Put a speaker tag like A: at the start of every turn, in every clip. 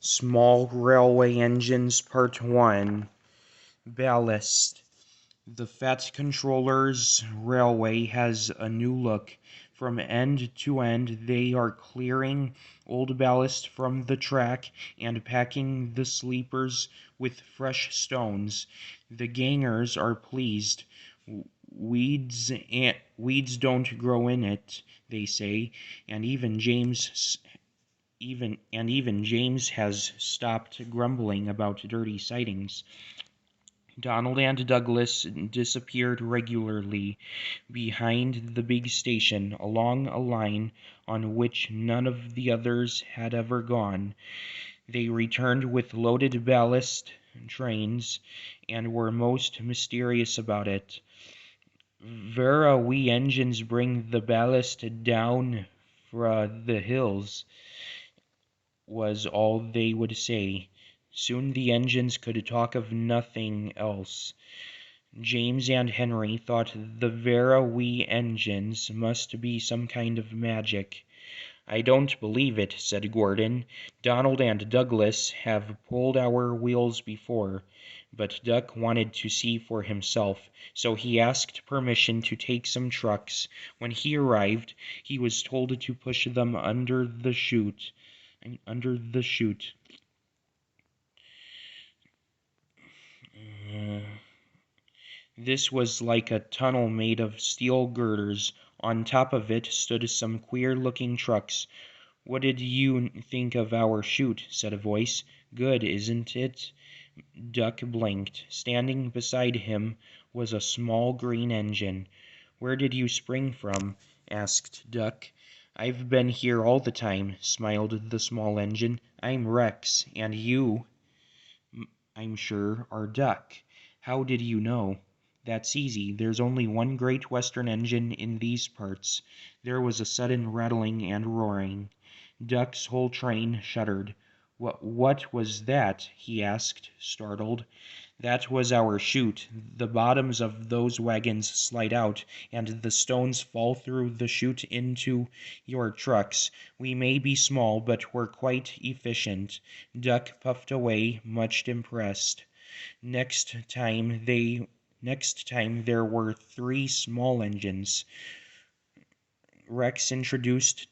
A: Small Railway Engines Part 1. Ballast. The Fat Controller's railway has a new look. From end to end they are clearing old ballast from the track and packing the sleepers with fresh stones. The gangers are pleased. Weeds don't grow in it, they say, and even James has stopped grumbling about dirty sidings. Donald and Douglas disappeared regularly behind the big station, along a line on which none of the others had ever gone. They returned with loaded ballast trains, and were most mysterious about it. "Vera, we engines bring the ballast down fra the hills," was all they would say. Soon the engines could talk of nothing else. James and Henry thought the Vera Wee engines must be some kind of magic. "I don't believe it," said Gordon. "Donald and Douglas have pulled our wheels before." But Duck wanted to see for himself, so he asked permission to take some trucks. When he arrived, he was told to push them under the chute. This was like a tunnel made of steel girders. On top of it stood some queer-looking trucks. "What did you think of our chute?" said a voice. "Good, isn't it?" Duck blinked. Standing beside him was a small green engine. "Where did you spring from?" asked Duck. "I've been here all the time," smiled the small engine. "I'm Rex, and you, I'm sure, are Duck. How did you know?" "That's easy. There's only one Great Western engine in these parts." There was a sudden rattling and roaring. Duck's whole train shuddered. What was that?" he asked, startled. "That was our chute. The bottoms of those wagons slide out, and the stones fall through the chute into your trucks. We may be small, but we're quite efficient." Duck puffed away, much impressed. Next time there were 3 small engines. Rex introduced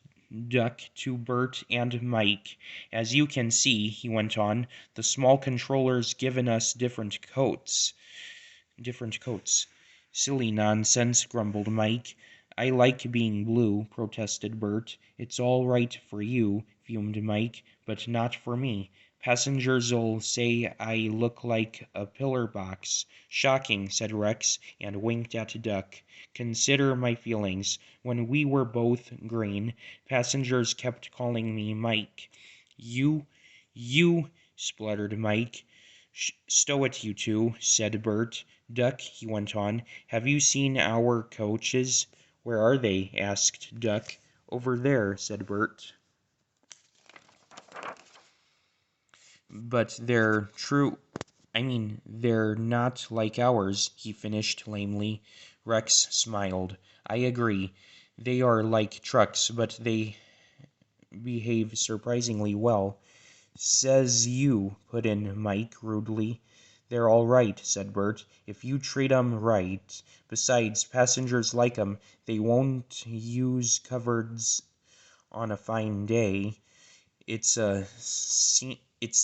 A: Duck to Bert and Mike. "As you can see," he went on, "the small controller's given us different coats." "Silly nonsense," grumbled Mike. "I like being blue," protested Bert. "It's all right for you," fumed Mike, "but not for me. Passengers'll say I look like a pillar box." "Shocking," said Rex, and winked at Duck. "Consider my feelings. When we were both green, passengers kept calling me Mike." You, spluttered Mike. "Stow it, you two," said Bert. "Duck," he went on, "have you seen our coaches?" "Where are they?" asked Duck. "Over there," said Bert. "But they're not like ours," he finished lamely. Rex smiled. "I agree. They are like trucks, but they behave surprisingly well." "Says you," put in Mike rudely. "They're all right," said Bert, "if you treat 'em right. Besides, passengers like 'em. They won't use cupboards on a fine day. It's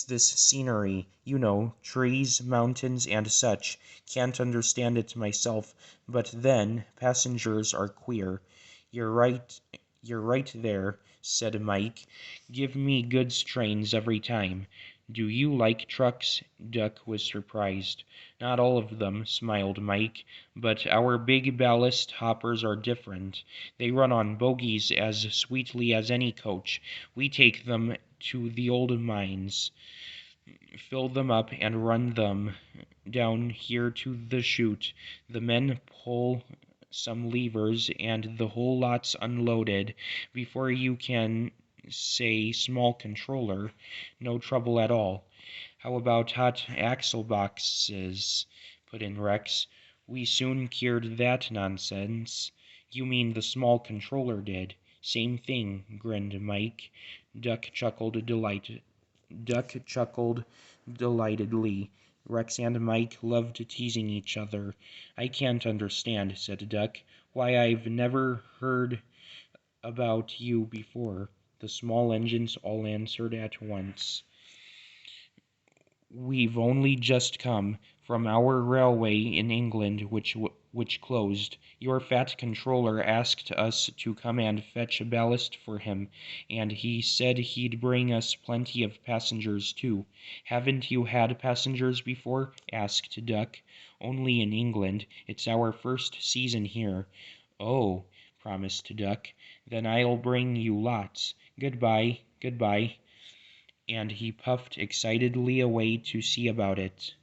A: this scenery, you know, trees, mountains, and such. Can't understand it myself, but then, passengers are queer." You're right there," said Mike. "Give me goods trains every time." "Do you like trucks?" Duck was surprised. "Not all of them," smiled Mike, "but our big ballast hoppers are different. They run on bogies as sweetly as any coach. We take them to the old mines, fill them up, and run them down here to the chute. The men pull some levers, and the whole lot's unloaded before you can say small controller. No trouble at all." "How about hot axle boxes?" put in Rex. "We soon cured that nonsense." "You mean the small controller did." "Same thing," grinned Mike. Duck chuckled Duck chuckled delightedly. Rex and Mike loved teasing each other. "I can't understand," said Duck, "why I've never heard about you before." The small engines all answered at once. "We've only just come from our railway in England, which closed. Your fat controller asked us to come and fetch ballast for him, and he said he'd bring us plenty of passengers too." "Haven't you had passengers before?" asked Duck. "Only in England. It's our first season here." "Oh," promised Duck, "then I'll bring you lots. Goodbye, goodbye." And he puffed excitedly away to see about it.